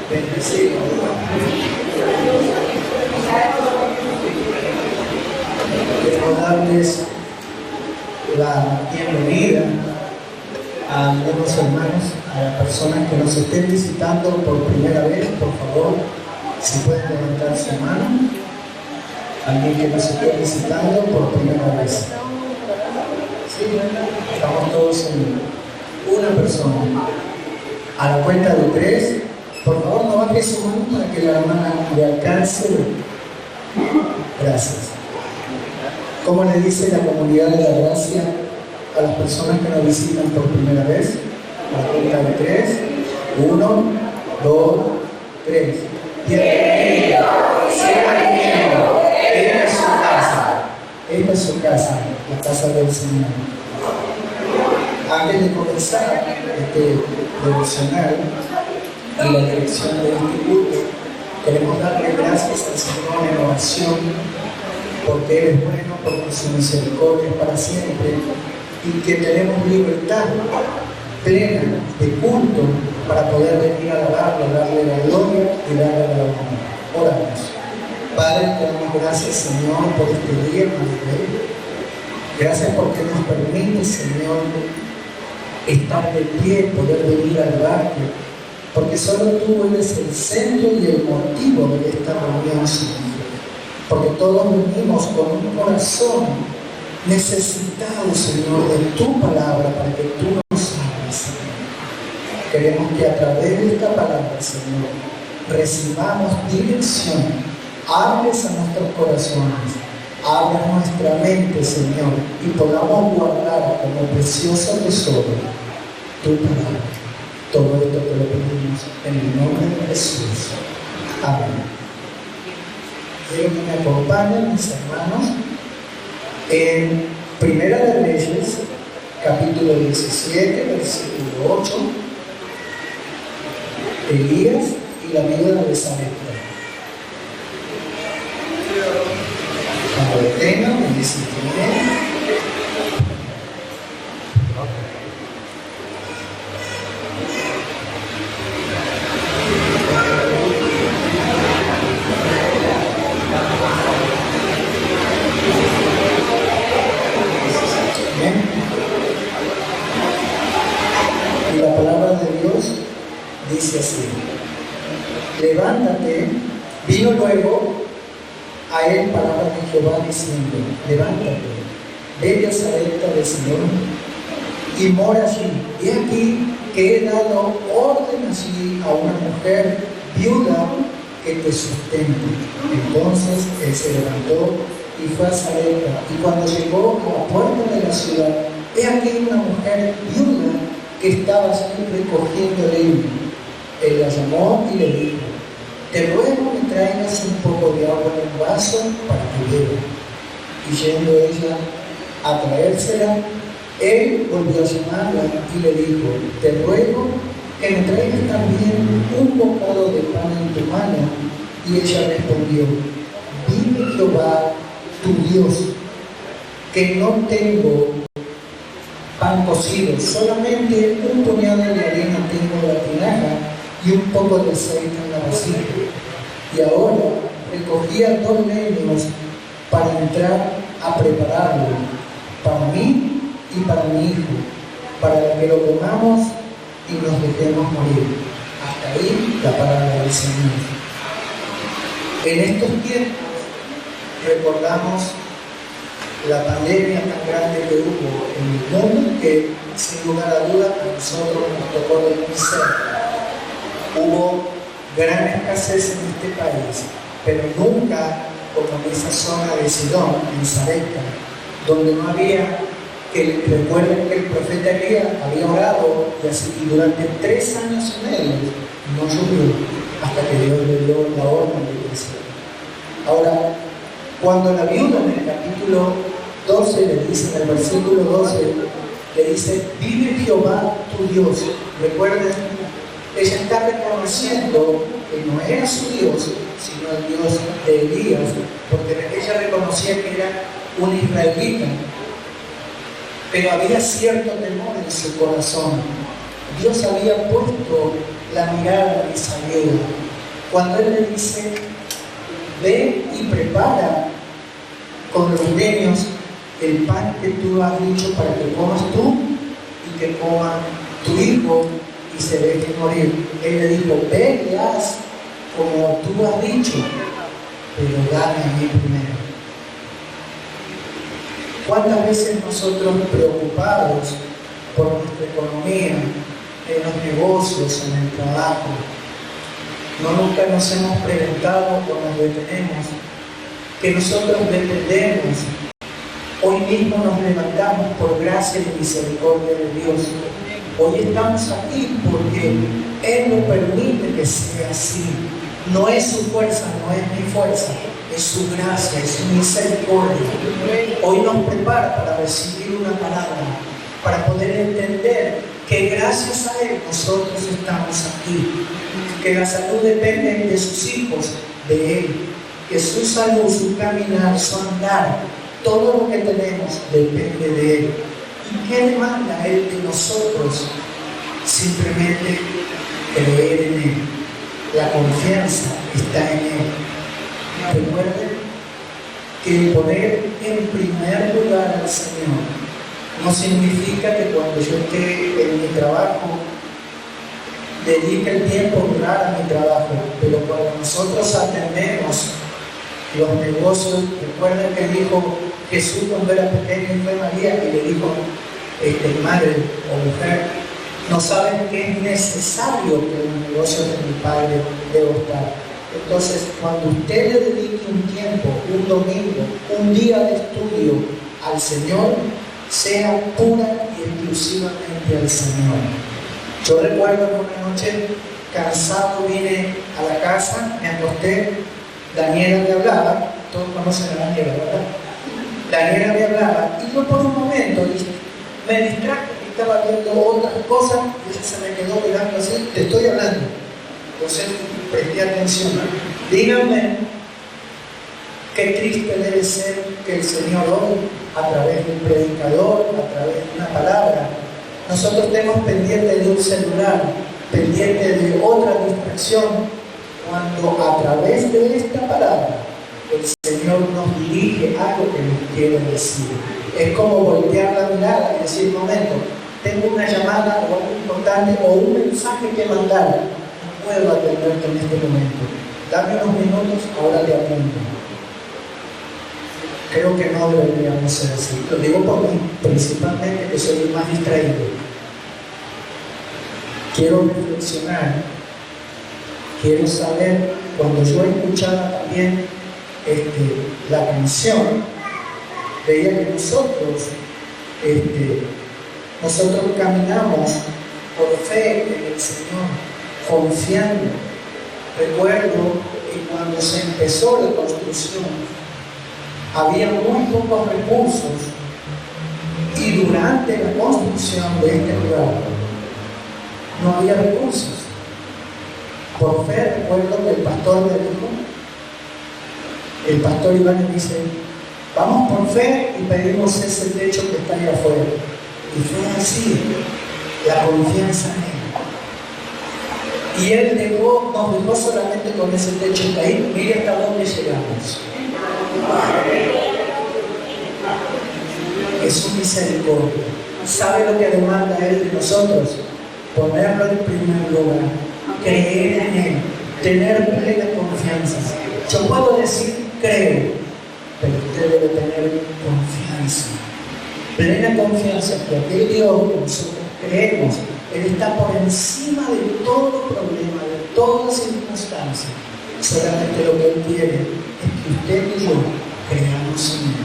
Bendecido. Quiero darles la bienvenida a algunos hermanos, a las personas que nos estén visitando por primera vez. Por favor, si pueden levantar su mano. Alguien que nos esté visitando por primera vez. Sí, estamos todos en una persona. A la cuenta de 3, por favor no baje su mano para que la hermana le alcance. Gracias. ¿Cómo le dice la comunidad de la gracia a las personas que nos visitan por primera vez? A la cuenta de 3. 1, 2, 3. Bienvenido, sea bienvenido. Esta es su casa. Esta es su casa, la casa del Señor. Antes de comenzar este devocional y la dirección de este culto, queremos darle gracias al Señor en oración, porque Él es bueno, porque su misericordia es para siempre, y que tenemos libertad plena de culto para poder venir a alabarlo, darle la gloria y darle la honra. Oramos. Padre, te damos gracias, Señor, por este día, Padre. Gracias porque nos permite, Señor, estar de pie, poder venir a alabarte, porque solo tú eres el centro y el motivo de esta reunión, Señor. Porque todos venimos con un corazón necesitado, Señor, de tu palabra, para que tú nos hables, Señor. Queremos que a través de esta palabra, Señor, recibamos dirección. Hables a nuestros corazones, abre nuestra mente, Señor, y podamos guardar como precioso tesoro tu palabra. Todo esto te lo pedimos en el nombre de Jesús. Amén. Quiero que me acompañen, mis hermanos, en Primera de Reyes, capítulo 17, versículo 8, Elías y la viuda de Sarepta. Cuando lo tengan, me dicen que y la palabra de Dios dice así: levántate. Vino luego a él palabra de Jehová diciendo: levántate, vete a Sarepta de Sidón y mora allí. He aquí que he dado orden allí a una mujer viuda que te sustente. Entonces él se levantó y fue a Sarepta, y cuando llegó a la puerta de la ciudad, he aquí una mujer viuda que estaba siempre recogiendo leña. Él la llamó y le dijo: te ruego que traigas un poco de agua en un vaso para que beba. Y yendo ella a traérsela, él volvió a llamarla y le dijo: te ruego que me traigas también un bocado de pan en tu mano. Y ella respondió: vive Jehová tu Dios, que no tengo pan cocido, solamente un puñado de arena tengo en la tinaja y un poco de aceite en la vasija. Y ahora recogía 2 leños para entrar a prepararlo para mí y para mi hijo, para que lo comamos y nos dejemos morir. Hasta ahí la palabra del Señor. En estos tiempos recordamos la pandemia tan grande que hubo en el mundo, que sin lugar a dudas a nosotros nos tocó de muy cerca. Hubo gran escasez en este país, pero nunca como en esa zona de Sidón, en Sarepta, donde no había, que recuerden que el profeta Elías había orado y durante 3 años y medio no llovió, hasta que Dios le dio la orden de crecer. Ahora, cuando la viuda en el capítulo 12 le dice, en el versículo 12, le dice: vive Jehová tu Dios. Recuerden, ella está reconociendo que no era su Dios, sino el Dios de Elías, porque ella reconocía que era un israelita, pero había cierto temor en su corazón Dios había puesto la mirada en esa viuda. Cuando Él le dice, ve y prepara con los leños el pan que tú has dicho para que comas tú y que coma tu hijo y se deje morir. Él le dijo, ve y haz como tú has dicho, pero dame a mí primero. ¿Cuántas veces nosotros preocupados por nuestra economía, en los negocios, en el trabajo, nunca nos hemos preguntado o nos detenemos que nosotros dependemos? Hoy mismo nos levantamos por gracia y misericordia de Dios. Hoy estamos aquí porque Él nos permite que sea así. No es su fuerza, no es mi fuerza, es su gracia, es su misericordia. Hoy nos prepara para recibir una palabra, para poder entender que gracias a Él nosotros estamos aquí, que la salud depende de sus hijos, de Él, que su salud, su caminar, su andar, todo lo que tenemos depende de Él. ¿Y qué demanda Él de nosotros? Simplemente creer en Él. La confianza está en Él. Recuerden que poner en primer lugar al Señor no significa que cuando yo esté en mi trabajo dedique el tiempo a honrar a mi trabajo, pero cuando nosotros atendemos los negocios, recuerden que dijo Jesús cuando era pequeño y fue María y le dijo, madre o mujer, no saben que es necesario que los negocios de mi Padre debo estar. Entonces, cuando usted le dedique un tiempo, un domingo, un día de estudio al Señor, sea pura y exclusivamente al Señor. Yo recuerdo que una noche, cansado, vine a la casa, me acosté, Daniela me hablaba, todos conocen a Daniela, ¿verdad? Daniela me hablaba, y yo por un momento me distraje, estaba viendo otras cosas, y ella se me quedó mirando así, te estoy hablando. Entonces, presté atención. Díganme qué triste debe ser que el Señor hoy, a través del predicador, a través de una palabra, nosotros estemos pendientes de un celular, pendientes de otra distracción, cuando a través de esta palabra el Señor nos dirige algo que nos quiere decir. Es como voltear la mirada y decir, momento, tengo una llamada o algo importante o un mensaje que mandar, no puedo atenderte en este momento. Dame unos minutos, ahora te atiendo. Creo que no deberíamos ser así. Lo digo por mí, principalmente que soy el más distraído. Quiero reflexionar, quiero saber, cuando yo escuchaba también la canción, veía que nosotros caminamos por fe en el Señor, confiando. Recuerdo que cuando se empezó la construcción, había muy pocos recursos y durante la construcción de este lugar no había recursos. Por fe recuerdo que el pastor me dijo, el pastor Iván me dice, vamos por fe y pedimos ese techo que está ahí afuera. Y fue así, la confianza en Él. Y Él nos dejó solamente con ese techo que ahí, mire hasta dónde llegamos. Es su misericordia. ¿Sabe lo que demanda Él de nosotros? Ponerlo en primer lugar, creer en Él, tener plena confianza. Yo puedo decir creo, pero usted debe tener confianza, plena confianza que aquel Dios que nosotros creemos, Él está por encima de todo problema, de toda circunstancia. Solamente lo que Él quiere es que usted y yo creamos en Él.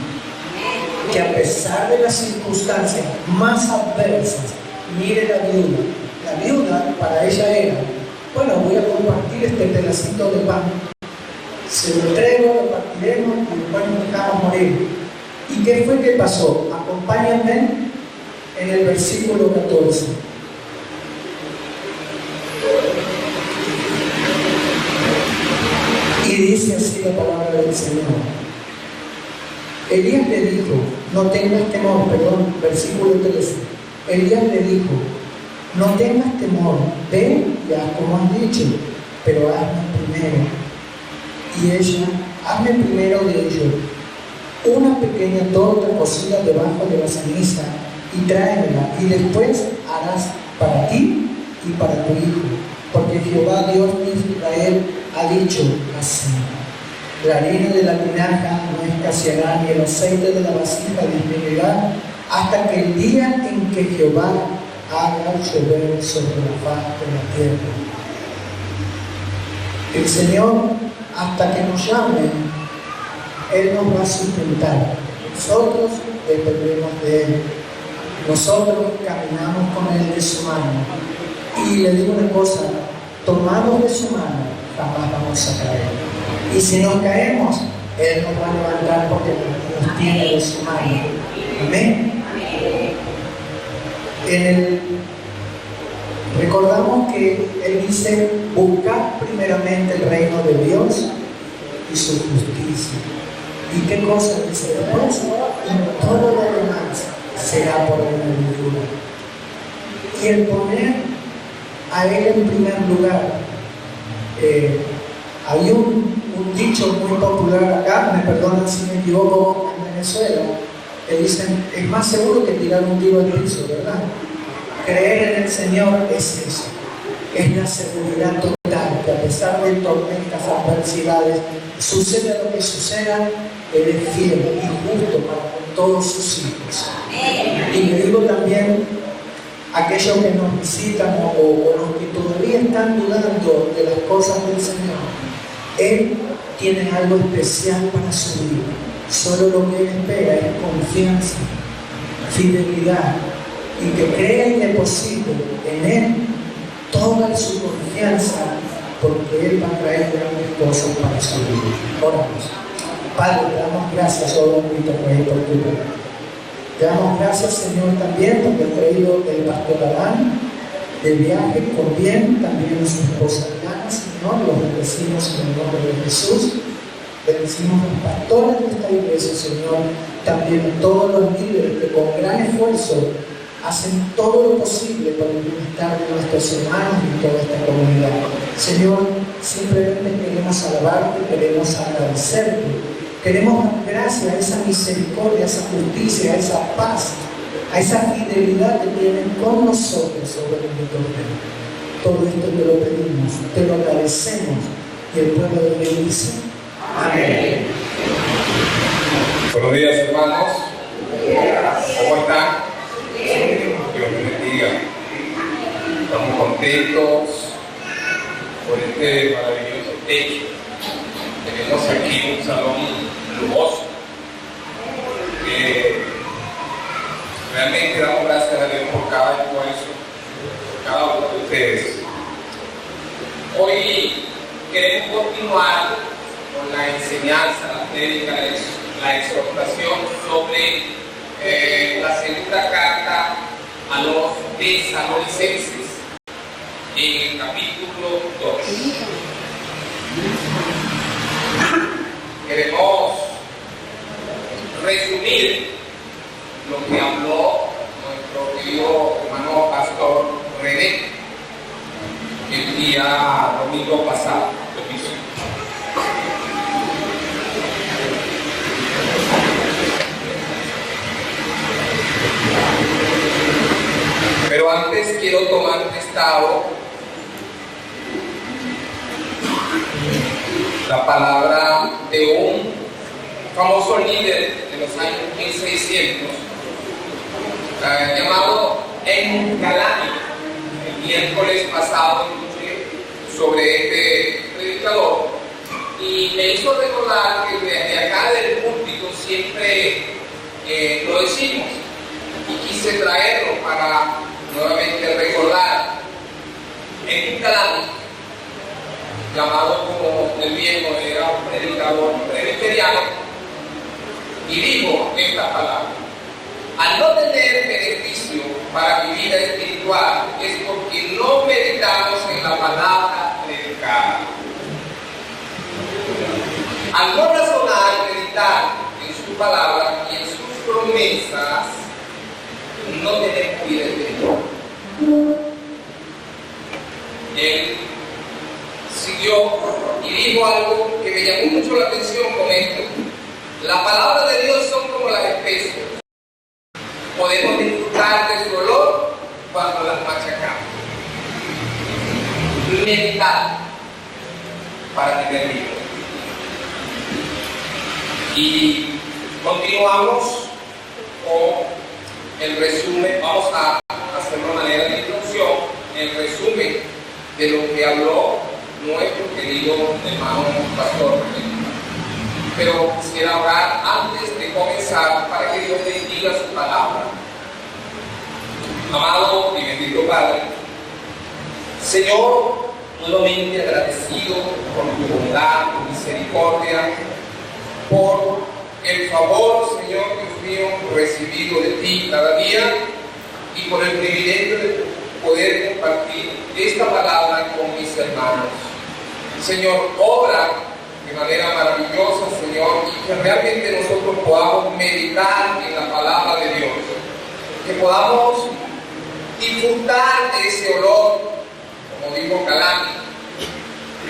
Que a pesar de las circunstancias más adversas, mire la viuda. La viuda para ella era, bueno, voy a compartir este pedacito de pan. Se lo entrego, lo partiremos y después nos dejamos morir. ¿Y qué fue que pasó? Acompáñenme en el versículo 14. Y dice así la palabra del Señor. Elías le dijo, no tengas temor, perdón, versículo 13. Elías le dijo, No tengas temor, ven y haz como has dicho, pero hazme primero. Y ella, hazme primero de ello una pequeña torta cocida debajo de la ceniza y tráemela, y después harás para ti y para tu hijo, porque Jehová Dios de Israel ha dicho así: la harina de la tinaja no escaseará, ni el aceite de la vasija disminuirá, hasta que el día en que Jehová haga llover sobre la faz de la tierra. El Señor, hasta que nos llame, Él nos va a sustentar. Nosotros dependemos de Él. Nosotros caminamos con Él de su mano. Y le digo una cosa: tomados de su mano, jamás vamos a caer. Y si nos caemos, Él nos va a levantar porque nos tiene de su mano. Amén. Recordamos que Él dice: buscad primeramente el reino de Dios y su justicia. ¿Y qué cosa dice después? Y todo lo demás será por añadidura. Y el poner a Él en primer lugar. Hay un dicho muy popular acá, me perdonan si me equivoco, en Venezuela, que dicen: es más seguro que tirar un tiro al piso, ¿verdad? Creer en el Señor es eso, es la seguridad total, que a pesar de tormentas, adversidades, suceda lo que suceda, Él es fiel y justo para con todos sus hijos. Y le digo también a aquellos que nos visitan o los que todavía están dudando de las cosas del Señor: Él tiene algo especial para su vida. Solo lo que Él espera es confianza, fidelidad, y que crea y deposite en Él toda su confianza, porque Él va a traer grandes cosas para su vida. Oramos. Padre, te damos gracias, oh bendito Rey, por tu vida. Te damos gracias, Señor, también porque has traído el pastor Adán de viaje con bien, también a su esposa Diana, Señor. Los bendecimos en el nombre de Jesús. Bendecimos a los pastores de esta iglesia, Señor, también a todos los líderes que con gran esfuerzo hacen todo lo posible para el bienestar de nuestros hermanos y toda esta comunidad. Señor, simplemente queremos alabarte, queremos agradecerte, queremos dar gracias a esa misericordia, a esa justicia, a esa paz, a esa fidelidad que tienen con nosotros sobre el mundo. Todo esto te lo pedimos, te lo agradecemos, y el pueblo de Dios dice: amén. Buenos días, hermanos. ¿Cómo están? Dios les bendiga. Estamos contentos por este maravilloso techo. Tenemos aquí un salón lujoso. Realmente damos gracias a Dios por cada esfuerzo, por cada uno de ustedes. Hoy queremos continuar con la enseñanza, la prédica, la exhortación sobre la segunda carta a los tesalonicenses, en el capítulo 2. Queremos resumir lo que habló nuestro querido hermano pastor René el día domingo pasado. Pero antes quiero tomar prestado la palabra de un famoso líder de los años 1600 llamado Engalani. El miércoles pasado escuché sobre este predicador y me hizo recordar que desde acá del púlpito siempre lo decimos, y quise traerlo para nuevamente recordar. Engalani, llamado como el viejo, era un predicador presbiteriano, y dijo esta palabra: al no tener beneficio para mi vida espiritual es porque no meditamos en la palabra predicada. Al no razonar y meditar en su palabra y en sus promesas, no tenemos vida espiritual. él siguió y dijo algo que me llamó mucho la atención con esto. La palabra de Dios son como las especias. Podemos disfrutar de su olor cuando las machacamos. Meditar para tener vida. Y continuamos con el resumen. Vamos a hacer una manera de introducción, el resumen de lo que habló nuestro querido hermano pastor. Pero quisiera orar antes de comenzar para que Dios bendiga su palabra. Amado y bendito Padre, Señor, nuevamente agradecido por tu bondad, tu misericordia, por el favor, Señor Dios mío, recibido de ti cada día y por el privilegio de poder compartir esta palabra con mis hermanos. Señor, obra de manera maravillosa, Señor, y que realmente nosotros podamos meditar en la palabra de Dios, que podamos disfrutar de ese olor, como dijo Calani,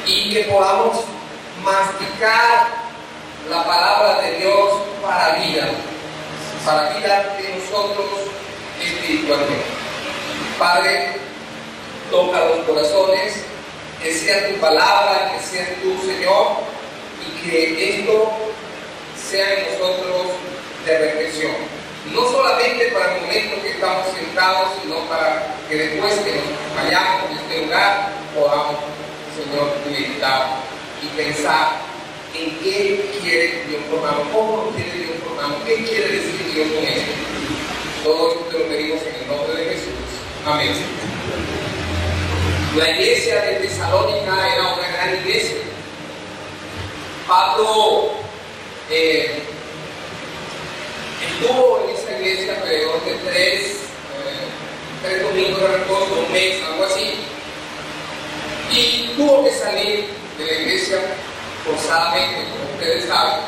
y que podamos masticar la palabra de Dios para vida de nosotros espiritualmente. Padre, toca los corazones, que sea tu palabra, que sea tú, Señor, y que esto sea en nosotros de reflexión. No solamente para el momento que estamos sentados, sino para que después que nos vayamos de este lugar podamos, Señor, meditar y pensar en qué quiere Dios formarnos, cómo quiere Dios formarnos, qué quiere decir Dios con esto. Todo esto te lo pedimos en el nombre de Jesús. Amén. La iglesia de Tesalónica era una gran iglesia. Pablo estuvo en esa iglesia alrededor de tres domingos de reposo, un mes, algo así, y tuvo que salir de la iglesia forzadamente, como ustedes saben.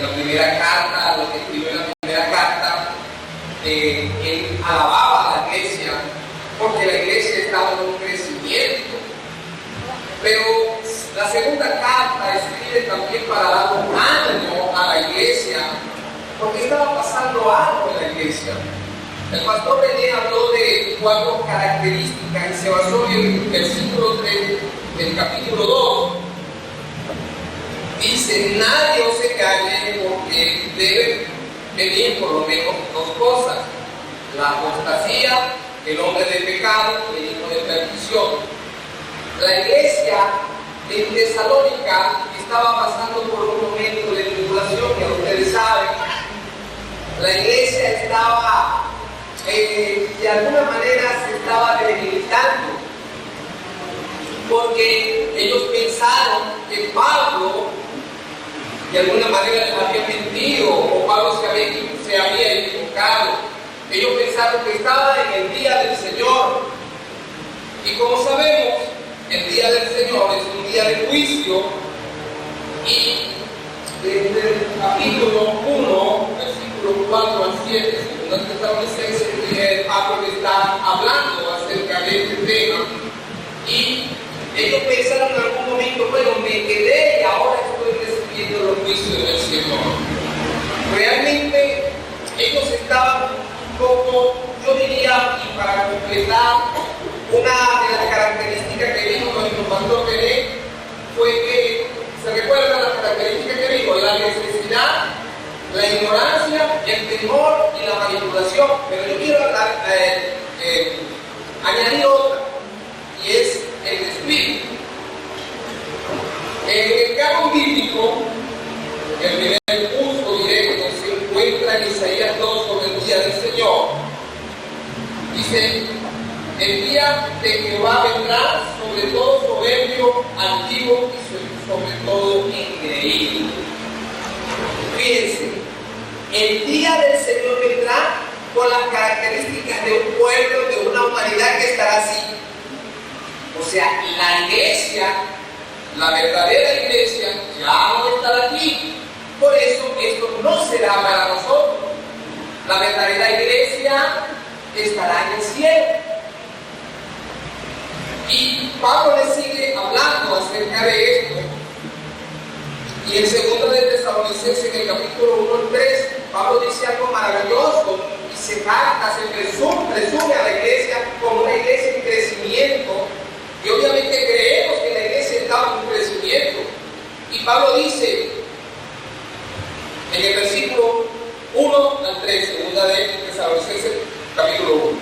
La primera carta, lo que escribió en la primera carta, él alababa a la iglesia porque la iglesia estaba en un crecimiento, pero la segunda carta escribe también para dar un ánimo a la iglesia porque estaba pasando algo en la iglesia. El pastor René habló de 4 características y se basó en el versículo 3 del capítulo 2. Dice: nadie os engañe, porque debe venir por lo menos 2 cosas: la apostasía, el hombre de pecado y el hijo de perdición. La iglesia en Tesalónica estaba pasando por un momento de tribulación, que ustedes saben. La iglesia estaba, de alguna manera, se estaba debilitando, porque ellos pensaron que Pablo de alguna manera les había mentido, o Pablo se había equivocado. Ellos pensaron que estaba en el día del Señor, y como sabemos, el día del Señor es un día de juicio, y desde el capítulo 1, versículo 4 al 7, según Tesalonicenses, Pablo está hablando acerca de este tema, y ellos pensaron en algún momento: bueno, me quedé y ahora estoy recibiendo los juicios del Señor. Realmente ellos estaban un poco, yo diría, y para completar, una de las características que dijo nuestro pastor René fue que, ¿se recuerdan las características que dijo? La necesidad, la ignorancia, el temor y la manipulación. Pero yo quiero añadir otra, y es el espíritu. En el canon bíblico, el primer uso directo se encuentra en Isaías 2 sobre el día del Señor. Dice: el día de Jehová vendrá sobre todo soberbio, altivo y sobre todo engreído. Fíjense, el día del Señor vendrá con las características de un pueblo, de una humanidad que estará así. O sea, la iglesia, la verdadera iglesia, ya no estará aquí. Por eso esto no será para nosotros. La verdadera iglesia estará en el cielo. Y Pablo le sigue hablando acerca de esto. Y en 2 de Tesalonicenses, en el capítulo 1 al 3, Pablo dice algo maravilloso y se jacta, se presume a la iglesia como una iglesia en crecimiento. Y obviamente creemos que la iglesia estaba en crecimiento. Y Pablo dice en el versículo 1 al 3, 2 de Tesalonicenses, capítulo 1.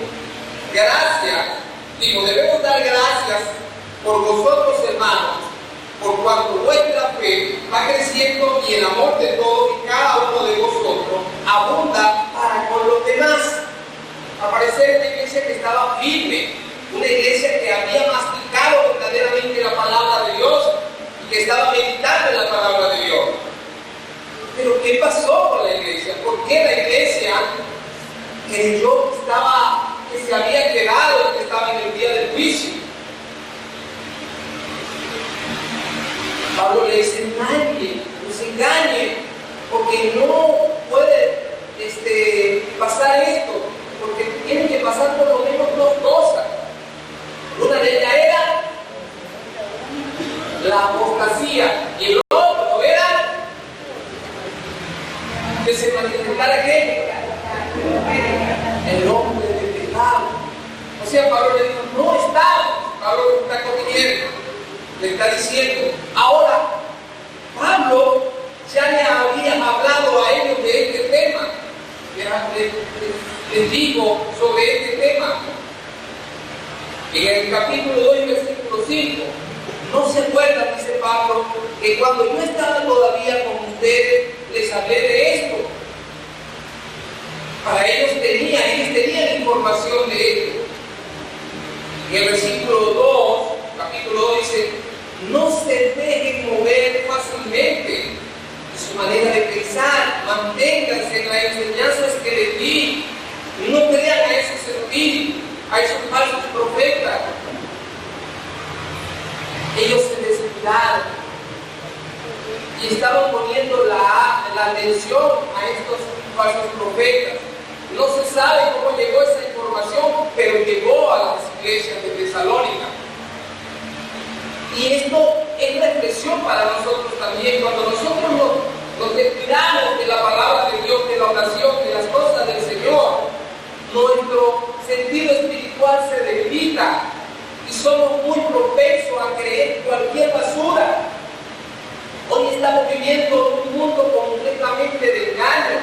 Gracias, debemos dar gracias por vosotros, hermanos, por cuanto vuestra fe va creciendo y el amor de todos y cada uno de vosotros abunda para con los demás. Al parecer, una iglesia que estaba firme, una iglesia que había masticado verdaderamente la palabra de Dios y que estaba meditando en la palabra de Dios. Pero ¿qué pasó con la iglesia? ¿Por qué la iglesia creyó que se había quedado, que estaba en el día del juicio? Pablo le dice: nadie nos engañe, porque no puede pasar esto, porque tiene que pasar por lo menos dos cosas. Una de ellas era la apostasía, y el otro era que se manifestara ¿qué? El hombre de pecado. O sea, Pablo le dijo: no estamos. Pablo lo está corrigiendo, le está diciendo. Ahora, Pablo ya le había hablado a ellos de este tema. Les digo sobre este tema. En el capítulo 2, versículo 5, no se acuerdan, dice Pablo, que cuando yo estaba todavía con ustedes, les hablé de esto. Para ellos tenían información de esto. En el versículo 2, capítulo 2 dice: no se dejen mover fácilmente de su manera de pensar, manténganse en las enseñanzas que les di, no crean a esos espíritus, a esos falsos profetas. Ellos se descuidaron y estaban poniendo la atención a estos falsos profetas. No se sabe cómo llegó esa información, pero llegó a las iglesias de Tesalónica. Y esto es reflexión para nosotros también. Cuando nosotros nos descuidamos de la palabra de Dios, de la oración, de las cosas del Señor, nuestro sentido espiritual se debilita y somos muy propensos a creer cualquier basura. Hoy estamos viviendo un mundo completamente de engaño.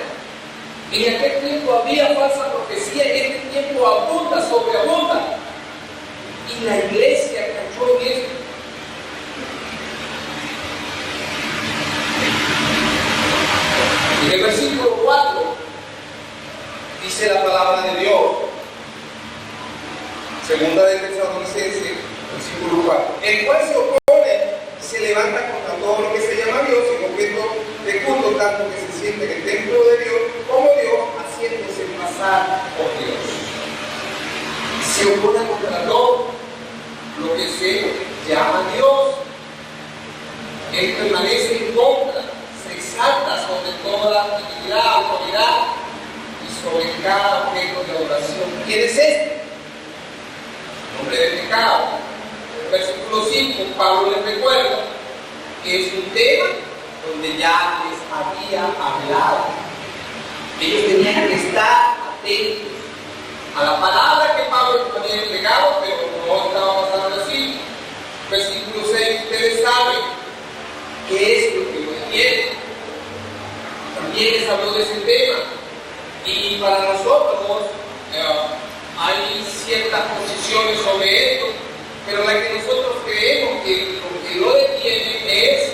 En aquel tiempo había falsa profecía, en este tiempo abunda, sobreabunda. Y la iglesia cayó en esto. En el versículo 4 dice la palabra de Dios, 2 de Tesalonicenses, versículo 4, el cual se opone y se levanta contra todo lo que se llama Dios en objeto de culto, tanto que se siente en el templo de Dios como Dios, haciéndose pasar por Dios. Se opone contra todo lo que se llama Dios. Él permanece en contra, se exalta sobre toda actividad, autoridad y sobre cada objeto de adoración. ¿Quién es este? El hombre de pecado. En el versículo 5, Pablo les recuerda que es un tema donde ya les había hablado. Ellos tenían que estar atentos a la palabra que Pablo les había entregado, pero no estaba pasando así. Versículo 6, ustedes saben qué es lo que no entienden. También les habló de ese tema. Y para nosotros hay ciertas posiciones sobre esto, pero la que nosotros creemos que lo que lo detiene es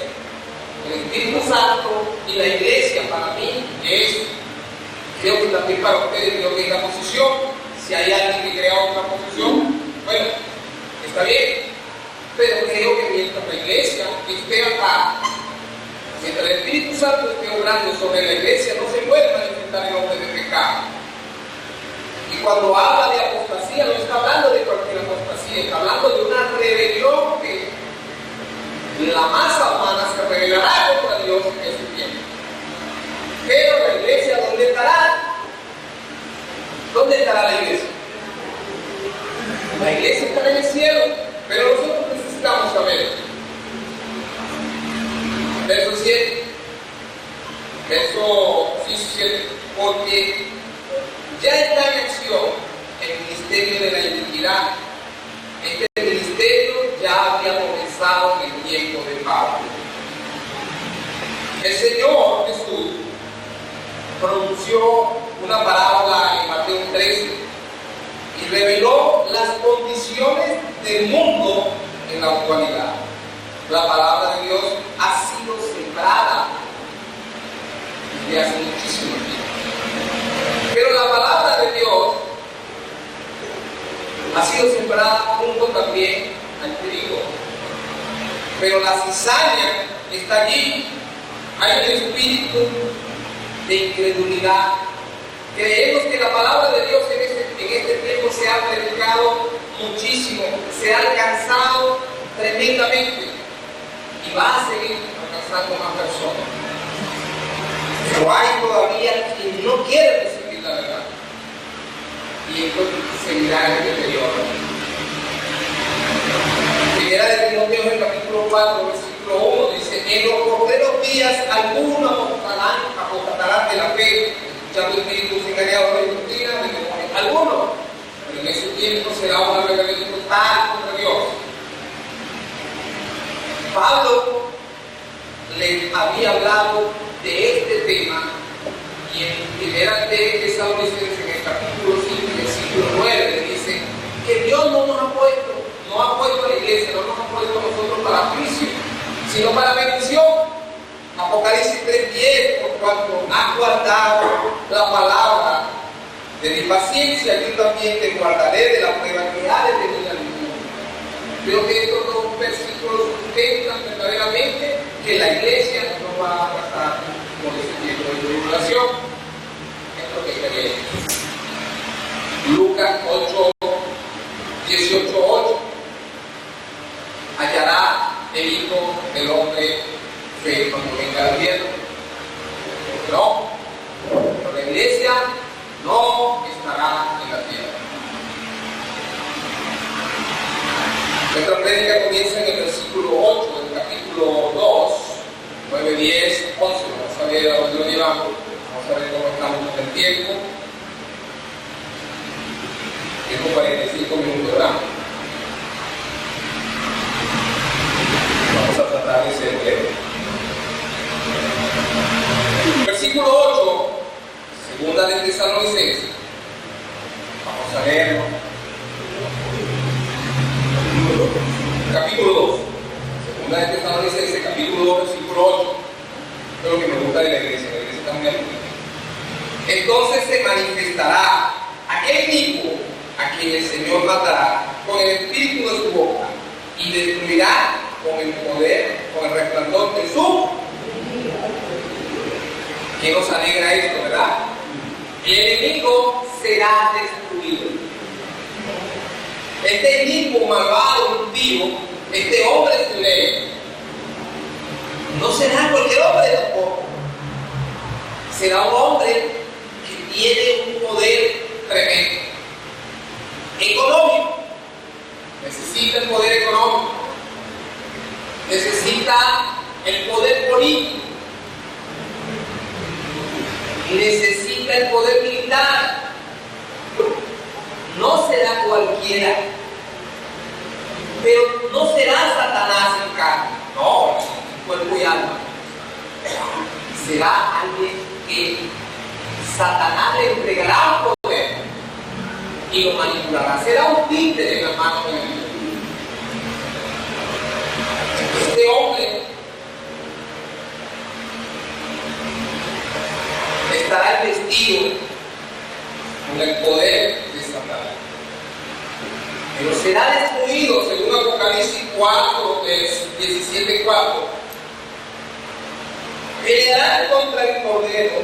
el Espíritu Santo y la iglesia. Para mí es, creo que también para ustedes, creo que es la posición. Si hay alguien que crea otra posición, bueno, está bien, pero creo que mientras la iglesia esté acá, mientras el Espíritu Santo esté obrando sobre la iglesia, no se puede manifestar el hombre de pecado. Y cuando habla de apostasía, no está hablando de cualquier apostasía, está hablando de una rebelión que la masa humana se rebelará contra Dios en ese tiempo. Pero la iglesia, ¿dónde estará? ¿Dónde estará la iglesia? La iglesia estará en el cielo, pero porque ya está en acción el ministerio de la iniquidad. Este ministerio ya había comenzado en el tiempo de Pablo. El Señor Jesús pronunció una parábola en Mateo 13 y reveló las condiciones del mundo en la actualidad. La palabra de Dios ha sido sembrada desde hace muchísimo tiempo. Pero la palabra de Dios ha sido sembrada junto también al trigo. Pero la cizaña está allí. Hay un espíritu de incredulidad. Creemos que la palabra de Dios en este tiempo se ha predicado muchísimo, se ha alcanzado tremendamente y va a seguir alcanzando más personas. Pero hay todavía quien no quiere recibir la verdad y entonces seguirá en el deterioro. Primera de Timoteo, en el capítulo 4, versículo 1, dice: en los postreros días algunos apostatarán de la fe, escuchando espíritus engañadores de doctrina, de demonios. Algunos, pero en ese tiempo será una rebelión total contra Dios. Pablo les había hablado de este tema y en primera de Tesalonicenses, en el capítulo 5, versículo 9, le dice que Dios no nos ha puesto a la iglesia, no nos ha puesto a nosotros para juicio, sino para bendición. Apocalipsis 3:10, por cuanto has guardado la palabra de mi paciencia, yo también te guardaré de la prueba que ha de venir al mundo. Creo que estos dos versículos sustentan verdaderamente que la iglesia no va a pasar por ese tiempo de tribulación. Es lo que quería decir. Lucas 18:8 hallará el Hijo del Hombre fe cuando venga el gobierno. No, pero la iglesia no estará en la tierra. Nuestra prédica comienza en el versículo 8 del capítulo 2, 9, 10, 11. Vamos a ver a dónde lo llevamos. Vamos a ver cómo estamos en el tiempo. Tengo 45 minutos, ¿verdad? Vamos a tratar de ser breves. Versículo 8, segunda de Tesalonicenses. Vamos a leerlo. Capítulo 2. Segunda de Tesalonicenses, capítulo 2, versículo 8. Esto es lo que me gusta de la iglesia está muy amplia. Entonces se manifestará aquel tipo a quien el Señor matará con el espíritu de su boca y destruirá con el poder, con el resplandor de su. ¿Qué nos alegra esto, verdad? El enemigo será destruido. Este enemigo malvado, impío, este hombre sin ley, no será cualquier hombre tampoco. Será un hombre que tiene un poder tremendo. Económico. Necesita el poder económico. Necesita el poder político. Necesita el poder militar. No será cualquiera. Pero no será Satanás en carne. No, cuerpo y alma. Será alguien que Satanás le entregará un poder y lo manipulará. Será un títere en la mano de Dios. Este hombre estará investido con el poder de Satanás, pero será destruido, según Apocalipsis 4, 17:4. Pelearán contra el Cordero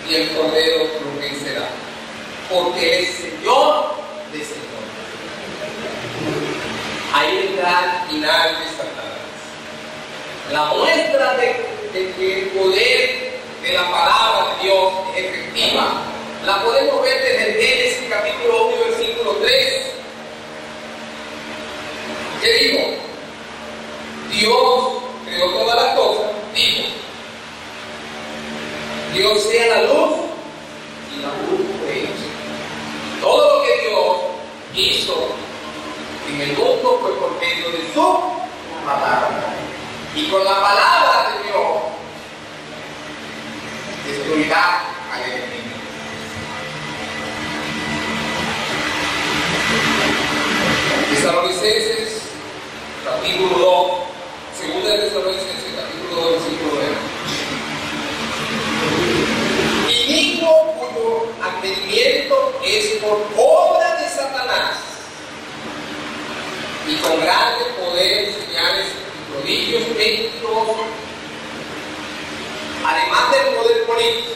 y el Cordero lo vencerá, porque es Señor de señores. Ahí vendrá el final de Satanás. La muestra de que el poder de la palabra de Dios es efectiva la podemos ver desde el Génesis capítulo 1 versículo 3. ¿Qué dijo? Dios creó todas las cosas, dijo: Dios sea la luz, con la palabra de Dios destruirá al enemigo. Tesalonicenses, capítulo 2, segunda de Tesalonicenses, capítulo 2, versículo 9. Inicuo cuyo advenimiento es por obra de Satanás, y con grande poder, señales y prodigios mentirosos, además del poder político,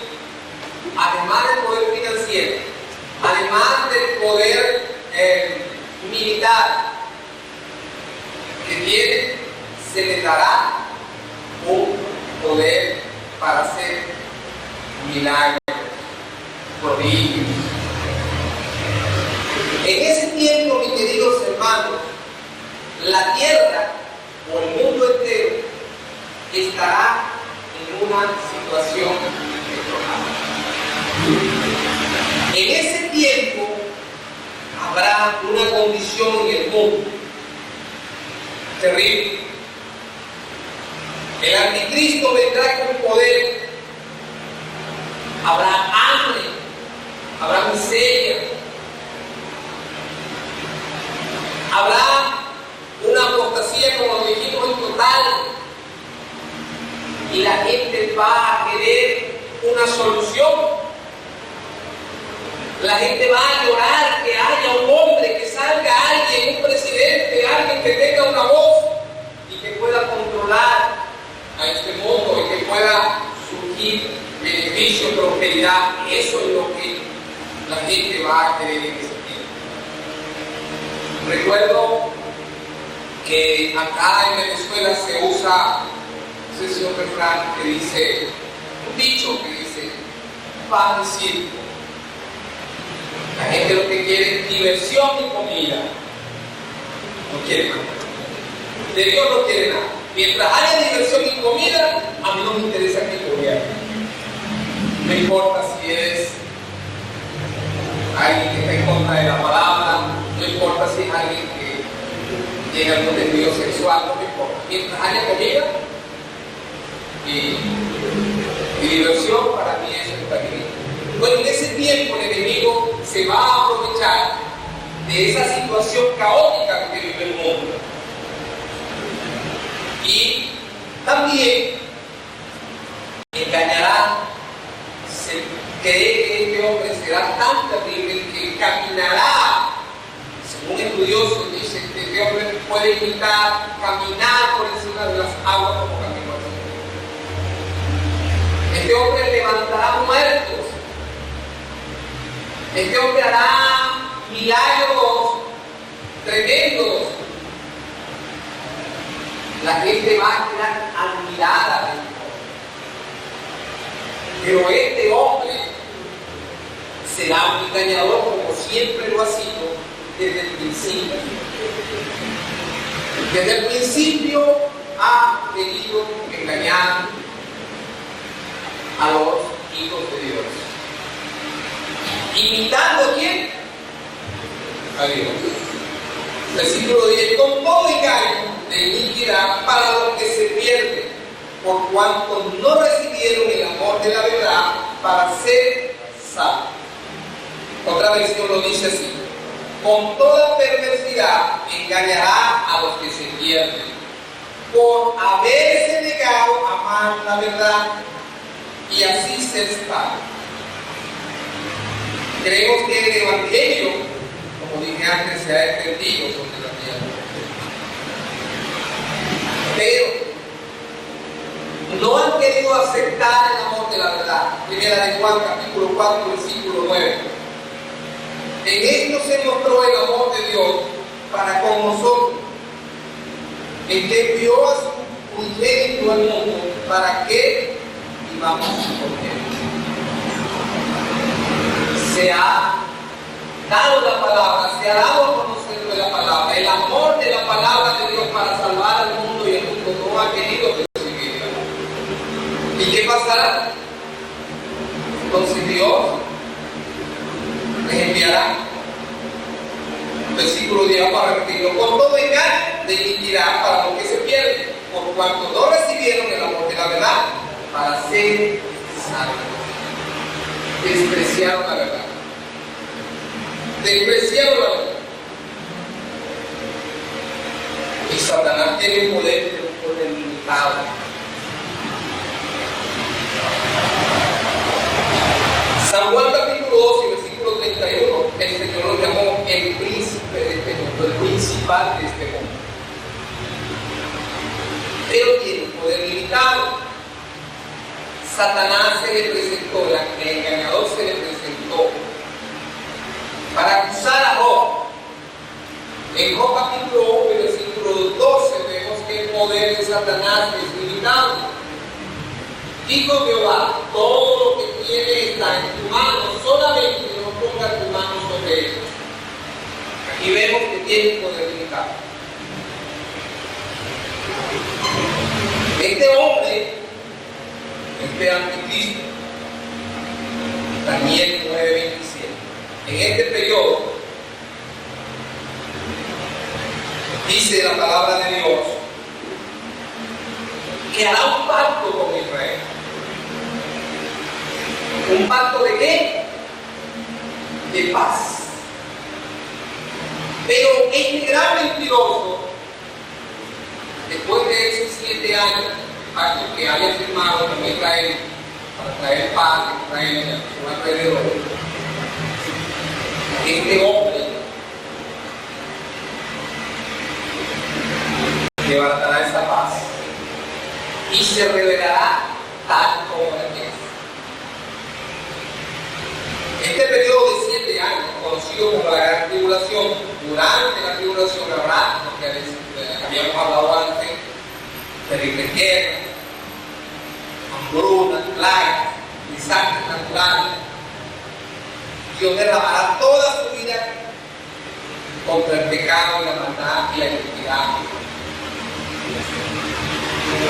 además del poder financiero, además del poder militar que tiene, se le dará un poder para hacer milagros, prodigios. En ese tiempo, mis queridos hermanos, la tierra o el mundo entero estará en una situación deplorable. En ese tiempo habrá una condición en el mundo terrible. El anticristo vendrá con poder. Habrá hambre, habrá miseria, habrá una apostasía, como lo dijimos, en total, y la gente va a querer una solución. La gente va a llorar que haya un hombre, que salga alguien, un presidente, alguien que tenga una voz y que pueda controlar a este mundo y que pueda surgir beneficio, prosperidad. Eso es lo que la gente va a querer en ese tiempo. Recuerdo que acá en Venezuela se usa, no sé si un refrán que dice, un dicho que dice, pan y circo. La gente lo que quiere es diversión y comida. No quiere nada. De Dios no quiere nada. Mientras haya diversión y comida, a mí no me interesa que gobierno. No importa si eres alguien que está en contra de la palabra, no importa si es alguien que llega al contenido sexual, no me importa. Mientras haya comida y diversión, para mí eso está bien. Bueno, en ese tiempo el enemigo se va a aprovechar de esa situación caótica que vive el mundo. Y también engañará, se cree que este hombre será tan terrible que caminará, según estudiosos dicen que este hombre puede imitar caminar por encima de las aguas como caminó. Este hombre levantará muertos. Este hombre hará milagros tremendos. La gente va a quedar admirada de él. Pero este hombre será un engañador como siempre lo ha sido desde el principio. Desde el principio ha querido engañar a los hijos de Dios. ¿Imitando a quién? A Dios. Versículo 10. Con todo engaño de iniquidad para los que se pierden, por cuanto no recibieron el amor de la verdad para ser salvos. Otra versión lo dice así: con toda perversidad engañará a los que se pierden, por haberse negado a amar la verdad y así ser salvos. Creemos que el Evangelio, como dije antes, se ha extendido sobre la tierra. Pero no han querido aceptar el amor de la verdad. Primera de Juan, capítulo 4, versículo 9. En esto se mostró el amor de Dios para con nosotros, en que envió a su unigénito al mundo para que vivamos por él. Se ha dado la palabra, se ha dado a conocer de la palabra, el amor de la palabra de Dios para salvar al mundo, y el mundo no ha querido recibirla. ¿Y qué pasará? Entonces Dios les enviará. Versículo 10, vamos a repetirlo: con todo engaño de iniquidad para los que se pierden, por cuanto no reciben para ser salvos. Despreciaron la verdad. Despreciaron la verdad. Y Satanás tiene un poder limitado. San Juan capítulo 12, versículo 31, el Señor lo llamó el príncipe de este mundo, el principal de este mundo. Pero tiene un poder limitado. Satanás se le presentó, el engañador se le presentó para acusar a Job. En Job capítulo 1, versículo 12, vemos que el poder de Satanás es limitado. Dijo Jehová, todo lo que tiene está en tu mano, solamente no pongas tu mano sobre él. Aquí vemos que tiene un poder limitado. Este hombre, este anticristo, Daniel 9:27, en este periodo, dice la palabra de Dios, que hará un pacto con Israel. ¿Un pacto de qué? De paz. Pero este gran mentiroso, después de esos 7 años, pacto que haya firmado con Israel para traer paz a Israel y a su alrededor, este hombre levantará esa paz y se revelará tal como la que es. Este periodo de 7 años, conocido como la Gran Tribulación, durante la tribulación habrá, porque habíamos hablado antes, terribles guerras, hambrunas, plagas, desastres naturales. Dios derramará toda su vida contra el pecado y la maldad y la iniquidad.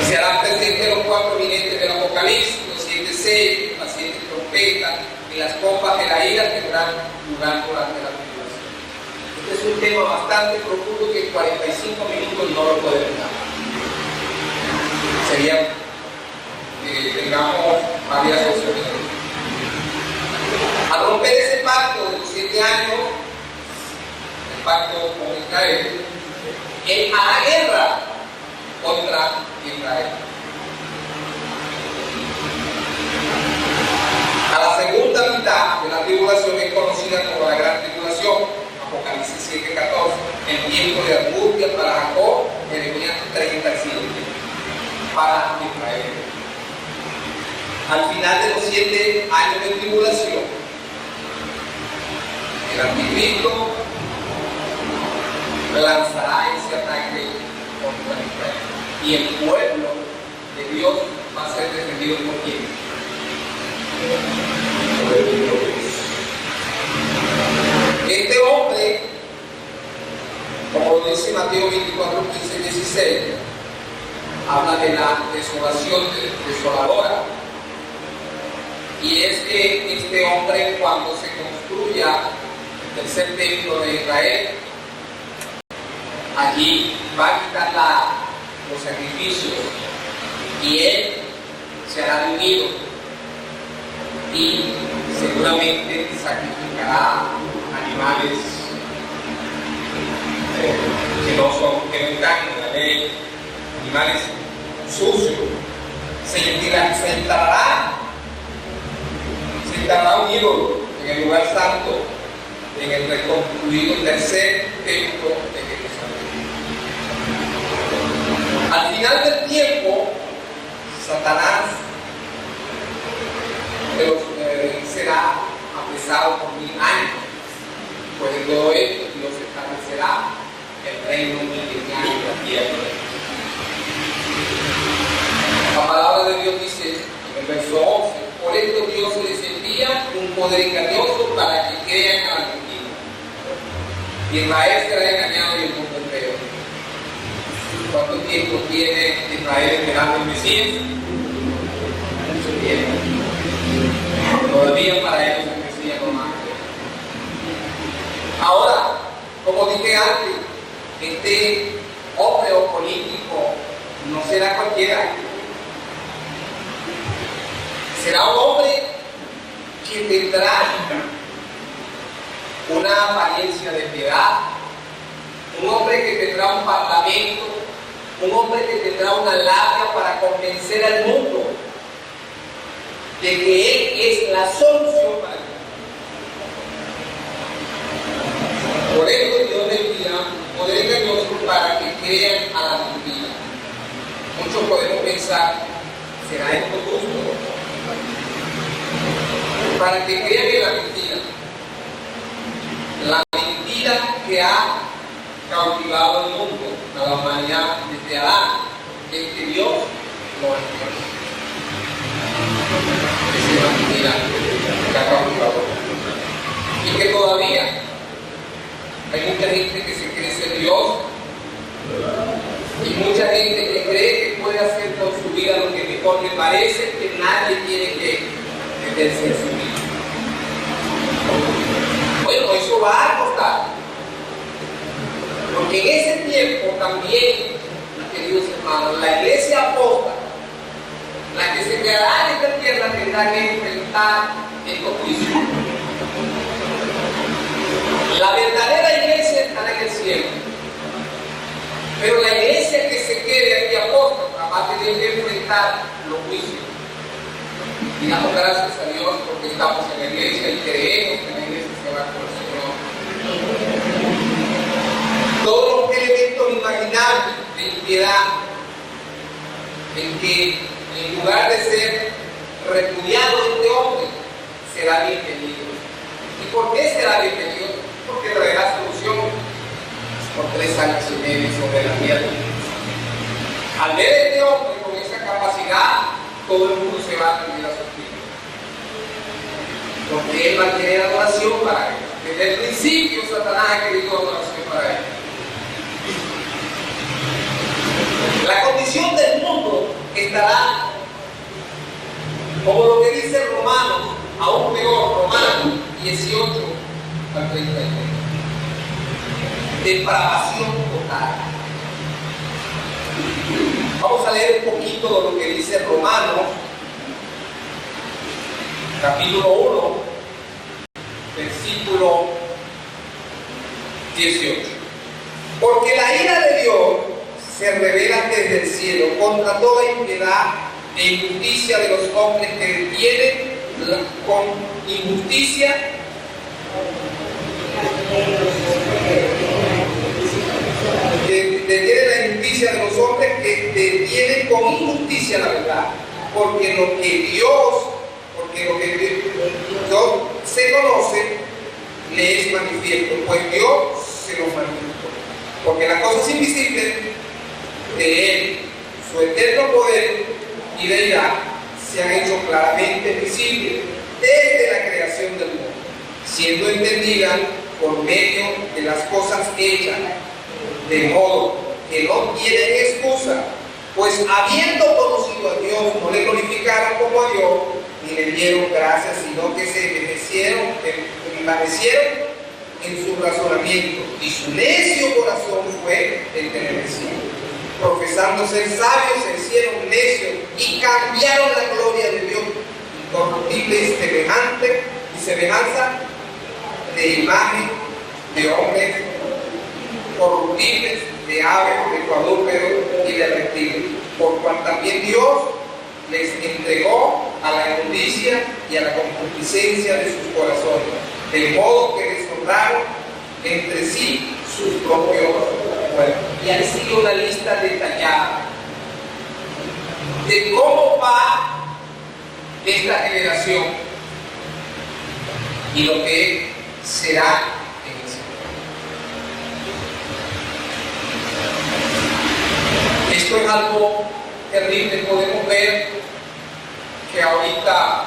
Se harán presentes los 4 videntes del Apocalipsis, los 7 sellos, las 7 trompetas y las copas de la ira tendrán lugar durante la tribulación. Este es un tema bastante profundo que en 45 minutos no lo podemos dar. Sería tengamos varias sesiones. Al romper ese pacto de los 7 años, el pacto con Israel, él hará guerra contra Israel. A la segunda mitad de la tribulación es conocida como la Gran Tribulación, Apocalipsis 7:14, el tiempo de angustia para Jacob, Jeremías 37, para Israel. Al final de los 7 años de tribulación, el anticristo lanzará ese ataque contra Israel. Y el pueblo de Dios va a ser defendido por quién? Por el mismo Dios. Este hombre, como lo dice Mateo 24:15-16, habla de la desolación desoladora. Y es que este hombre, cuando se construya el tercer templo de Israel, allí va a quitar los sacrificios y él se hará unido y seguramente sacrificará animales que no están en la ley, animales sucios. Se instalará un ídolo en el lugar santo, en el reconstruido tercer templo de Jerusalén. Al final del tiempo, Satanás será apresado por 1000 años. Después de todo esto, Dios establecerá el reino milenial de la tierra. La palabra de Dios dice en el verso 11: por esto Dios les envía un poder engañoso para que crean a la mentira. Israel será engañado y el mundo entero. ¿Cuánto tiempo tiene Israel esperando el Mesías? Mucho tiempo. Todavía para ellos el Mesías no más. Ahora, como dije antes, este hombre o político no será cualquiera. Será un hombre que tendrá una apariencia de piedad, un hombre que tendrá un parlamento, un hombre que tendrá una labia para convencer al mundo de que Él es la solución para el mundo. Por eso Dios le envía poder engañoso para que crean a la mentira. Muchos podemos pensar, ¿será esto justo? Para que crean en la mentira. La mentira que ha cautivado al mundo, a la humanidad desde Adán, es que Dios no es Dios. Esa es la mentira que ha cautivado. Y que todavía hay mucha gente que se cree ser Dios y mucha gente que cree que puede hacer con su vida lo que mejor le parece, que nadie tiene que meterse en su vida. Bueno, eso va a costar. Porque en ese tiempo también, queridos hermanos, la iglesia apóstata, la que se quedará en esta tierra, tendrá que enfrentar estos juicios. La verdadera iglesia estará en el cielo. Pero la iglesia que se quede aquí apóstata va a tener que enfrentar los juicios. Y damos gracias a Dios porque estamos en la iglesia y creemos que la iglesia se va con el Señor. Todos los elementos imaginables de impiedad en que en lugar de ser repudiado este hombre, será bienvenido. ¿Y por qué será bienvenido? Porque traerá solución por 3 años y medio sobre la tierra. Al ver a este hombre con esa capacidad, todo el mundo se va a rendir a sus pies. Porque él va a tener adoración para él. Desde el principio Satanás ha querido adoración para él. La condición del mundo estará como lo que dice Romanos, aún peor, Romanos 18 al 33. Depravación total. Vamos a leer un poquito de lo que dice Romanos, capítulo 1, versículo 18. Porque la ira de Dios se revela desde el cielo contra toda impiedad e injusticia de los hombres que detienen con injusticia la injusticia de los hombres que detienen con injusticia la verdad, porque lo que Dios se conoce le es manifiesto, pues Dios se lo manifestó, porque las cosas invisibles de Él, su eterno poder y deidad, se han hecho claramente visibles desde la creación del mundo, siendo entendidas por medio de las cosas hechas, de modo que no tienen excusa, pues habiendo conocido a Dios, no le glorificaron como a Dios, ni le dieron gracias, sino que se envanecieron en su razonamiento, y su necio corazón fue entenebrecido. Profesando ser sabios, se hicieron necios y cambiaron la gloria de Dios, incorruptible y semejanza de imagen de hombres corruptibles, de aves, de cuadrúpedos y de reptiles, por cual también Dios les entregó a la inmundicia y a la concupiscencia de sus corazones, de modo que deshonraron entre sí sus propios cuerpos. Y ahí sigue una lista detallada de cómo va esta generación y lo que será en el Señor. Esto es algo terrible. Podemos ver que ahorita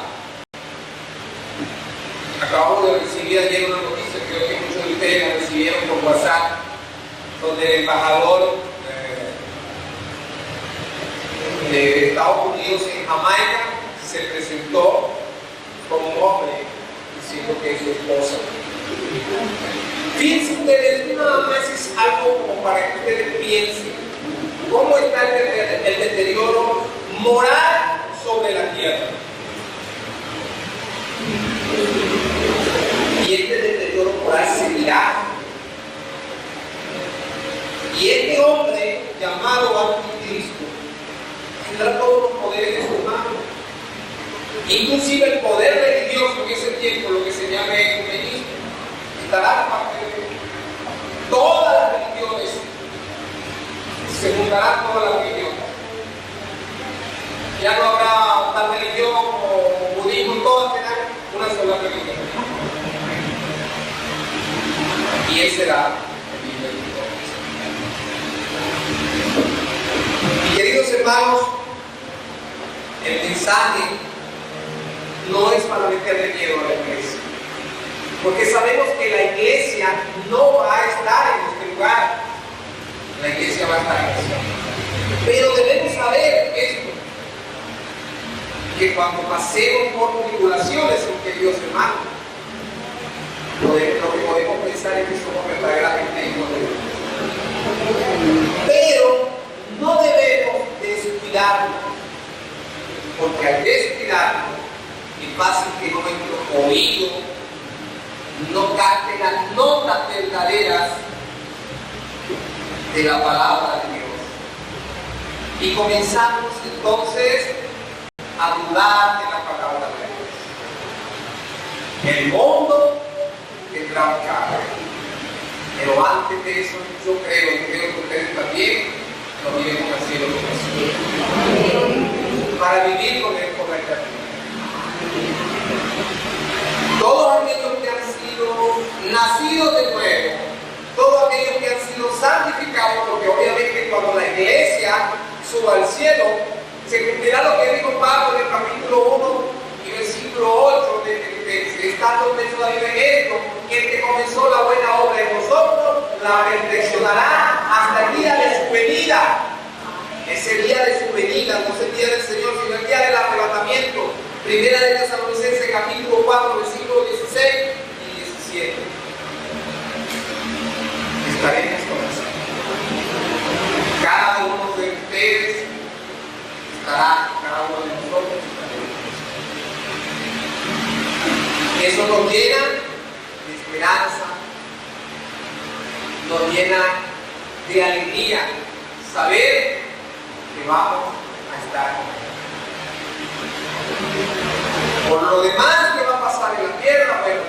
acabamos de recibir ayer una noticia, creo que muchos de ustedes la recibieron por WhatsApp, donde el embajador de Estados Unidos en Jamaica se presentó como un hombre diciendo que es su esposa. Fíjense ustedes, nada más es algo como para que ustedes piensen cómo está el deterioro moral sobre la tierra. Cristo, tendrá todos los poderes en sus manos. Inclusive el poder religioso en ese tiempo, lo que se llama ecumenismo, estará en parte de él. Todas las religiones, se juntarán todas las religiones. Ya no habrá tal religión o budismo, todas serán una sola religión. Y ese será el fin del mundo. Mis queridos hermanos, el mensaje no es para meterle miedo a la iglesia, porque sabemos que la iglesia no va a estar en este lugar, la iglesia va a estar aquí. Pero debemos saber esto, que cuando pasemos por tribulaciones, queridos hermanos, lo que podemos pensar es que somos verdaderamente hijos de Dios. Pero no debemos descuidarnos, porque al descuidarnos es fácil que nuestro oído no capte las notas verdaderas de la palabra de Dios. Y comenzamos entonces a dudar de la palabra de Dios. El mundo tendrá un cambio, pero antes de eso yo creo que ustedes también nos iremos al cielo con Jesús, para vivir con Él por la eternidad. Todos aquellos que han sido nacidos de nuevo, todos aquellos que han sido santificados, porque obviamente cuando la iglesia suba al cielo, se cumplirá lo que dijo Pablo en el capítulo 1 y versículo 8, estando todavía en esto, que el que comenzó la buena obra en nosotros, la perfeccionará hasta el día de su venida. Ese día de su venida, no es el día del Señor, sino el día del arrebatamiento. Primera de Tesalonicenses, capítulo 4, versículos 16 y 17. Estaremos con eso. Cada uno de ustedes estará, cada uno de nosotros estará. Eso nos llena de esperanza, nos llena de alegría, saber que vamos a estar con Él. Por lo demás que va a pasar en la tierra, bueno,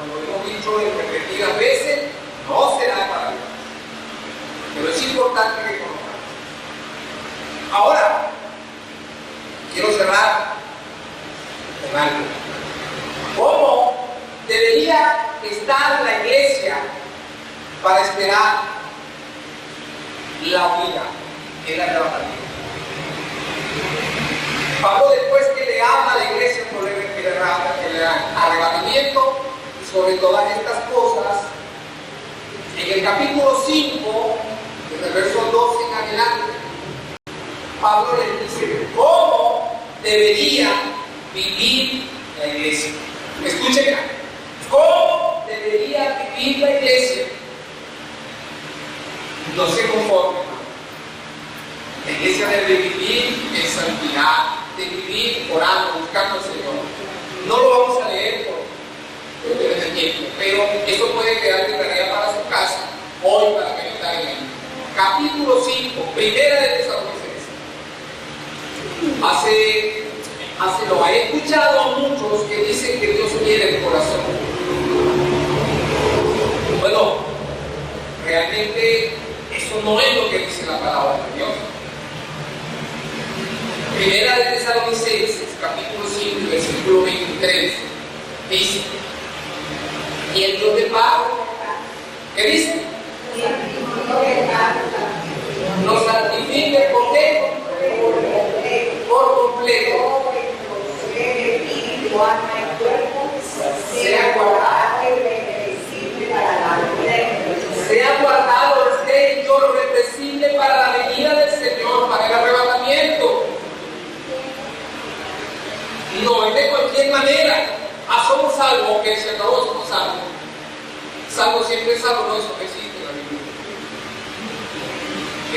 como lo hemos dicho en repetidas veces, no será para Dios. Pero es importante que conozcamos. Ahora, quiero cerrar con algo. ¿Cómo debería estar la iglesia para esperar la unidad en la arrebatamiento? Pablo, después que le habla a la iglesia sobre el arrebatamiento y sobre todas estas cosas, en el capítulo 5, desde el verso 12 en adelante, Pablo les dice cómo debería vivir la iglesia. Escuchen, ¿cómo debería vivir la iglesia? No se conformen. La iglesia debe vivir en santidad, de vivir orando, buscando al Señor. No lo vamos a leer por cuestiones de tiempo, pero eso puede quedar de tarea para su casa, hoy para meditar en él. Capítulo 5, primera de Tesalonicenses. Lo he escuchado a muchos que dicen que Dios quiere el corazón. Bueno, realmente eso no es lo que dice la palabra de Dios. Primera de Tesalonicenses, capítulo 5, versículo 23, dice: y el Dios de paz, ¿qué dice? Nos santifique por qué? Por completo. Sea guardado esté y yo lo represente para la venida del Señor, para el arrebatamiento. No es de cualquier manera. Somos salvos, que se acabó, somos salvos. Salvo siempre es salvo, no, eso no existe en la Biblia.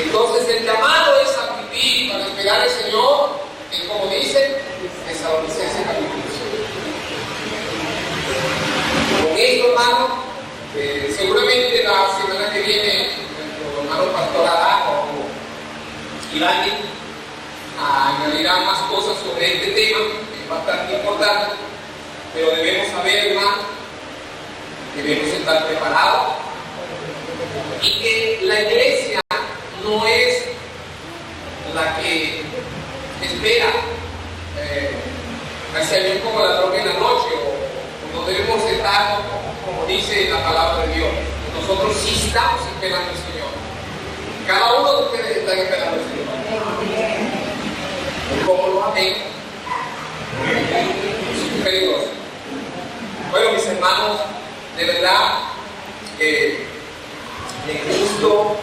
Entonces el llamado es a vivir para esperar al Señor, que como dice en Tesalonicenses capítulo 5. Con esto, hermano, seguramente la semana que viene nuestro hermano pastor Adán Iván añadirá más cosas sobre este tema, que es bastante importante, pero debemos saber, hermano, debemos estar preparados y que la iglesia no es la que espera hacia Dios como ladrón en la noche, o no debemos estar, como dice la palabra de Dios. Nosotros sí estamos esperando al Señor. Cada uno de ustedes está esperando al Señor. ¿Cómo lo amén? Peligroso. Bueno, mis hermanos, de verdad, les gusto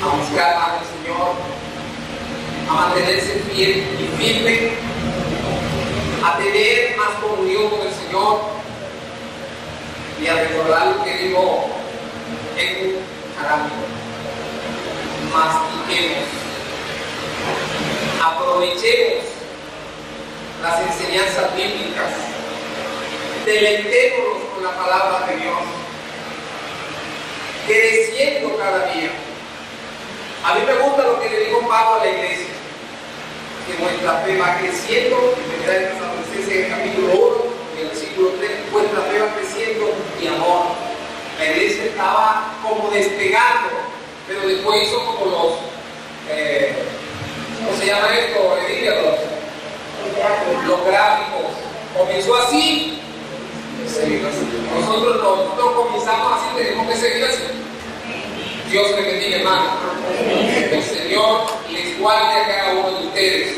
a buscar más al Señor, a mantenerse fiel y firme, a tener más comunión con el Señor y a recordar lo que dijo en Jaramillo: mastiquemos, aprovechemos las enseñanzas bíblicas, deleitémonos con la palabra de Dios, creciendo cada día. A mí me gusta lo que le dijo Pablo a la iglesia, que nuestra fe va creciendo, en Tesalonicenses en el capítulo 1, en el versículo 3, vuestra fe va creciendo y amor. La iglesia estaba como despegando, pero después hizo como los, ¿cómo se llama esto? Los gráficos. Comenzó así, nosotros comenzamos así, tenemos que seguir así. Dios les bendiga, hermano. El Señor les guarde a cada uno de ustedes.